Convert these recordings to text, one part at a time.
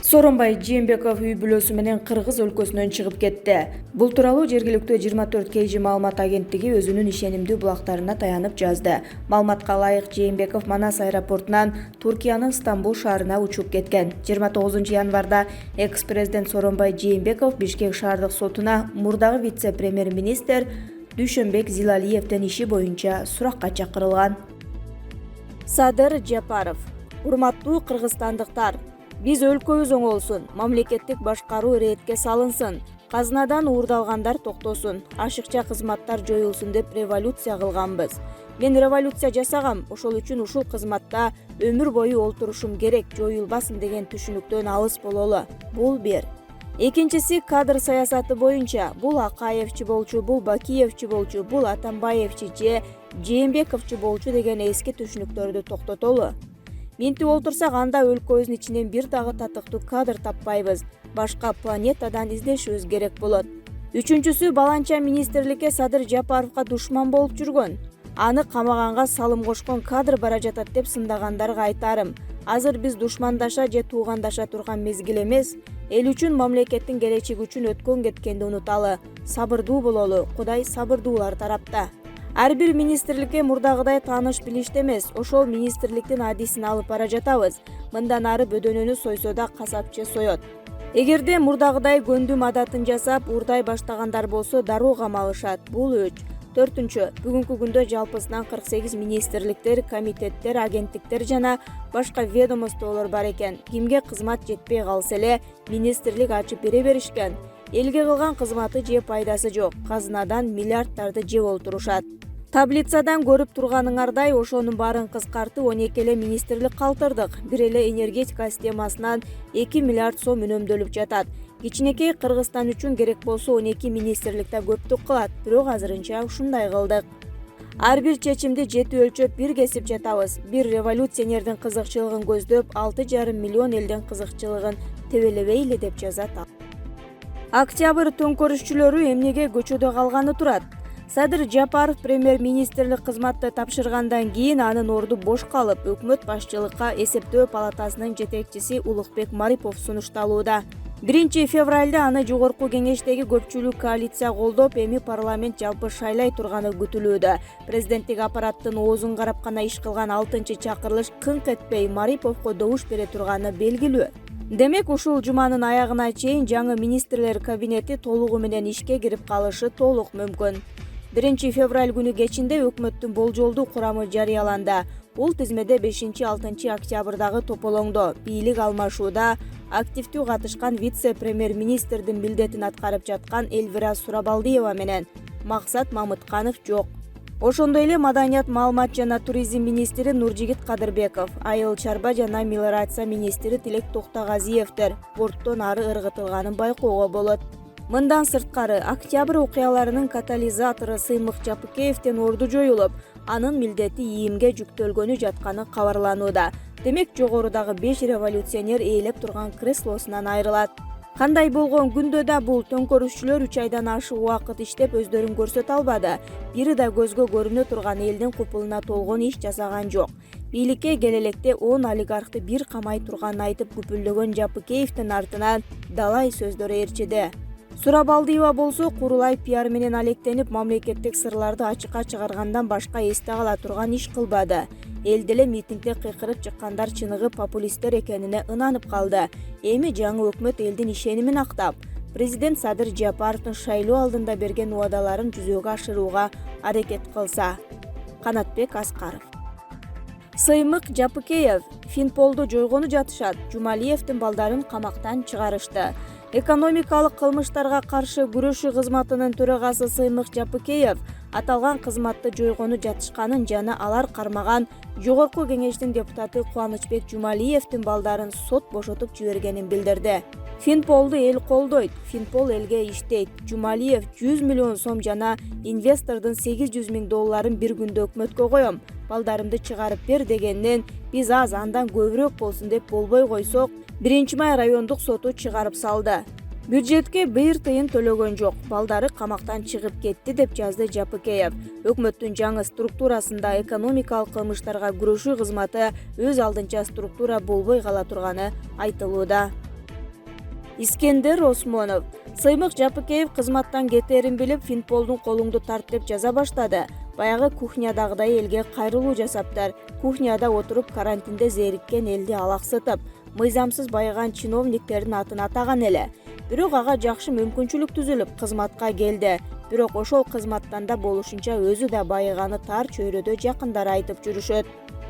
Сооронбай Жээнбеков үй бүлөсү менен Кыргыз өлкөсүнөн чыгып кетти. Бул тууралуу жергиликтүү 24 KG маалымат агенттиги өзүнүн ишенимдүү булактарына таянып жазды. Маалыматка ылайык, Жээнбеков Манас аэропортунан Туркиянын Стамбул шаарына учуп кеткен. 29 январда экс-президент Сооронбай Жээнбеков Бишкек шаардык сотуна мурдагы вице-премьер-министр Дүйшөнбек Зилалиевден иши боюнча суракка чакырылган. Садыр Жапаров: урматтуу кыргызстандыктар, биз өлкөбүз оңолсун, мамлекеттик башкаруу иретке салынсын, казынадан уурдалгандар токтосун, ашыкча кызматтар жоюлсун деп революция кылганбыз. Мен революция жасагам, ошол үчүн ушул кызматта өмүр бою олтурушум керек, жоюлбасын деген түшүнүктөн алыс бололу. Бул бир. Экинчиси, кадр саясаты боюнча бул Акаевчи болчу, бул Бакиевчи болчу, бул Атамбаевчи же Жээнбековчи болчу деген эски түшүнүктөрдү токтотолу. Минтип олтурсак, анда өлкөбүздүн ичинен бир дагы татыктуу кадр таппайбыз. Башка планетадан издешибиз керек болот. Үчүнчүсү, баланча министрликке Садыр Жапаровго душман болуп жүргөн, аны камаганга салым кошкон кадр бара жатат деп сындагандарга айтарым: азыр биз душмандаша же туугандаша турган мезгил эмес, эл үчүн, мамлекеттин келечеги үчүн өткөн кеткенди унуталы, сабырдуу бололу, Кудай сабырдуулар тарапта. Ар бир министрликке мурдагыдай тааныш билишти эмес, ошол министрликтин адисин алып бара жатабыз. Мындан ары бөдөнөнү сойсо да касапчы соет. Эгерде мурдагыдай көндүм адатын жасап, уурдай баштагандар болсо дароо камалышат. Бул 3. 4. Бүгүнкү күндө жалпысынан 48 министрликтер, комитеттер, агенттиктер жана башка ведомстволор бар экен. Кимге кызмат жетпей калса эле министрлик ачып бере беришкен. Элге кылган кызматы же пайдасы жок. Казынадан миллиардтарды жеп олтурушат. Таблицадан көрүп турганыңардай, ошонун баарын кыскартып 12 эле министрлик калтырдык. Бир эле энергетика системасынан 2 миллиард сом үнөмдөлүп жатат. Кичинекей Кыргызстан үчүн керек болсо 12 министрликте көптүк кылат, бирок азырынча ушундай кылдык. Ар бир чечимди жети өлчөп бир кесип жатабыз. Бир революционердин кызыкчылыгын көздөп, 6,5 миллион элдин кызыкчылыгын тебелебейли деп жазат ал. Октябрь төңкөрүшчүлөрү эмнеге көчөдө калганы турат. Садыр Жапаров премьер-министрлик кызматты тапшыргандан кийин анын орду бош калып, өкмөт башчылыкка эсептөө палатасынын жетекчиси Улукбек Марипов сунушталууда. 1 февралда аны жогорку кеңештеги көпчүлүк коалиция колдоп, эми парламент жалпы шайлай турганы күтүлүүдө. Президенттик аппараттын оозун карап гана иш кылган 6-чакырылыш кыңк этпей Мариповго добуш бере турганы белгилүү. Демек, ушул жуманын аягына чейин жаңы министрлер кабинети толугу менен ишке кирип калышы толук мүмкүн. 1 февраль күнү кечинде өкмөттүн болжолдуу курамы жарыяланды. Бул тизмеде 5-6 октябрдагы тополоңдо бийлик алмашууда активдүү катышкан вице-премьер-министрдин милдетин аткарып жаткан Элвира Сурабалдиева менен Максат Мамытканов жок. Ошондой эле маданият, маалымат жана туризм министри Нуржигит Кадырбеков, айыл чарба жана мелиорация министри Тилек Токтогазиевдер борттон ары ыргытылганын байкоого болот. Мындан сырткары, октябрь окуяларынын катализатору Сыймык Жапыкеевдин орду жоюлуп, анын милдети ИИМге жүктөлгөнү жатканы кабарланууда. Демек, жогорудагы 5 революционер ээлеп турган креслосунан айрылат. Кандай болгон күндө да бул төңкөрүшчүлөр 3 айдан ашык убакыт иштеп өздөрүн көрсөтө албады. Бири да көзгө көрүнө турган элдин купулуна толгон иш жасаган жок. Бийликке келелекте 10 олигархты бир камай турганын айтып күпүлдөгөн Жапыкеевдин артынан далай сөздөр ээрчиди. Сурабалдиева болсо курулай пиар менен алектенип, мамлекеттик сырларды ачыкка чыгаргандан башка эсте кала турган иш кылбады. Элди эле митингде кыйкырып чыккандар чыныгы популисттер экенине ынанып калды. Эми жаңы өкмөт элдин ишенимин актап, президент Садыр Жапаровдун шайлоо алдында берген убадаларын жүзөгө ашырууга аракет кылса. Канатбек Аскаров. Сыймык Жапыкеев: Финполду жойгону жатышат, Жумалиевдин балдарын камактан чыгарышты. Экономикалык кылмыштарга каршы күрөшүү кызматынын төрагасы Сыймык Жапыкеев аталган кызматты жойгону жатышканын жана алар кармаган жогорку кеңештин депутаты Кубанычбек Жумалиевдин балдарын сот бошотуп жибергенин билдирди. Финполду эл колдойт, Финпол элге иштейт. Жумалиев 100 миллион сом жана инвестордун 800 миң долларын бир күндө өкмөткө коем, балдарымды чыгарып бер дегеннен биз аз андан көбүрөөк болсун деп болбой койсок, 1 май райондук соту чыгарып салды. Бюджетке бир тыйын төлөгөн жок, балдары камактан чыгып кетти деп жазды Жапыкеев. Өкмөттүн жаңы структурасында экономикалык кылмыштарга күрөшүү кызматы өз алдынча структура болбой кала турганы айтылууда. Искендер Осмонов: Сыймык Жапыкеев кызматтан кетерин билип, Финполдун колуңду тарт деп жаза баштады. Баягы кухнядагыдай элге кайрылуу жасаптар. Кухняда отуруп карантинде зериккен элди алаксытып, мыйзамсыз байыган чиновниктердин атын атаган эле. Бирок ага жакшы мүмкүнчүлүк түзүлүп, кызматка келди. Бирок ошол кызматтан да болушунча өзү да байыганы тар чөйрөдө жакындары айтып жүрүшөт.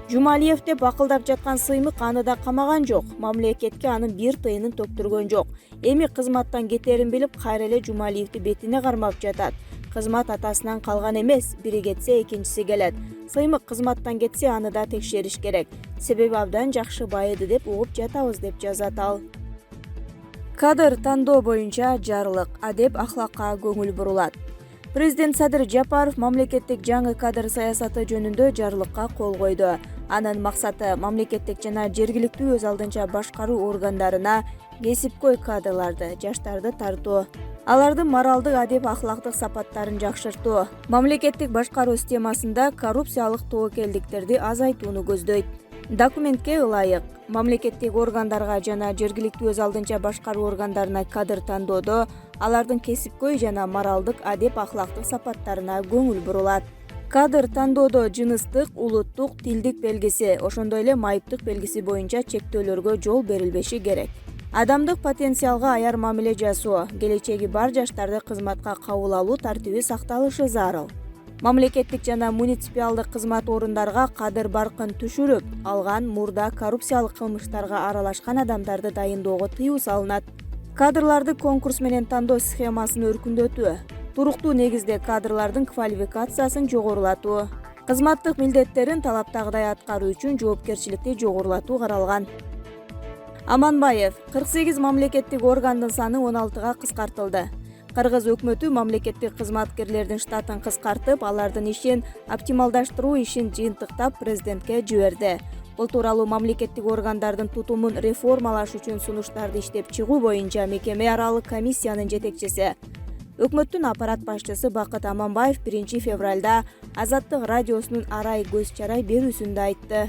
Жумалиев деп акылдап жаткан Сыймык аны да камаган жок. Мамлекетке анын бир тыйынын төктүргөн жок. Эми кызматтан кетерин билип, кайра эле Жумалиевди бетине кармап жатат. Кызмат атасынан калган эмес, бири кетсе экинчиси келет. Сыймык кызматтан кетсе аны да текшериш керек. Себеби абдан жакшы байыды деп угуп жатабыз деп жазат ал. Кадр тандоо боюнча жарлык, адеп ахлакка көңүл бурулат. Президент Садыр Жапаров мамлекеттик жаңы кадр саясаты жөнүндө жарлыкка кол койду. Анын максаты мамлекеттик жана жергиликтүү өз алдынча башкаруу органдарына кесипкөй кадрларды, жаштарды тартуу, алардын моралдык, адеп ахлактык сапаттарын жакшыртуу, мамлекеттик башкаруу системасында коррупциялык тобокелдиктерди азайтууну көздөйт. Документке ылайык, мамлекеттик органдарга жана жергиликтүү өз алдынча башкаруу органдарына кадр тандоодо алардын кесипкөй жана моралдык, адеп ахлактык сапаттарына көңүл бурулат. Кадр тандоодо жыныстык, улуттук, тилдик белгиси, ошондой эле майыптык белгиси боюнча чектөөлөргө жол берилбеши керек. Адамдык потенциалга аяр мамиле жасоо, келечеги бар жаштарды кызматка кабыл алуу тартиби сакталышы зарыл. Мамлекеттик жана муниципалдык кызмат орундарга кадыр баркын түшүрүп алган мурда коррупциялык кылмыштарга аралашкан адамдарды дайындоого тыюу салынат. Кадрларды конкурс менен тандоо схемасын өркүндөтүү, туруктуу негизде кадрлардын квалификациясын жогорулатуу, кызматтык милдеттерин талаптагыдай аткаруу үчүн жоопкерчиликти жогорулатуу каралган. Аманбаев: 48 мамлекеттик органдын саны 16га кыскартылды. Кыргыз өкмөтү мамлекеттик кызматкерлердин штатын кыскартып, алардын ишин оптималдаштыруу ишин жыйынтыктап президентке жиберди. Бул тууралуу мамлекеттик органдардын тутумун реформалаш үчүн сунуштарды иштеп чыгуу боюнча мекеме аралык комиссиянын жетекчиси, өкмөттүн аппарат башчысы Бакыт Аманбаев 1 февралда Азаттык радиосунун арай көз чарай берүүсүндө айтты.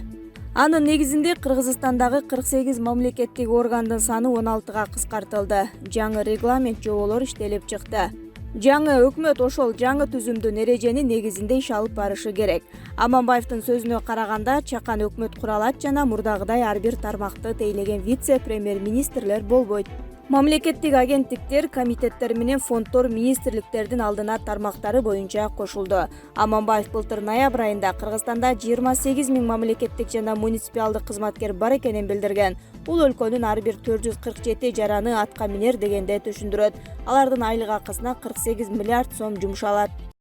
Анын негизинде Кыргызстандагы 48 мамлекеттик органдын саны 16га кыскартылды. Жаңы регламент жоболор иштелип чыкты. Жаңы өкмөт ошол жаңы түзүмдүн эрежени негизинде иш алып барышы керек. Аманбаевдин сөзүнө караганда, чакан өкмөт куралат жана мурдагыдай ар бир тармакты тейлеген вице-премьер-министрлер болбойт. Мамлекеттик агенттиктер, комитеттер менен фонддор министрликтердин алдына тармактары боюнча кошулду. Аманбаев былтыр ноябрь айында Кыргызстанда 28 000 мамлекеттик жана муниципалдык кызматкер бар экенин билдирген. Бул өлкөнүн ар бир 447 жараны атка минер дегенде түшүндүрөт. Алардын айлык акысына 48 миллиард сом жумшалат.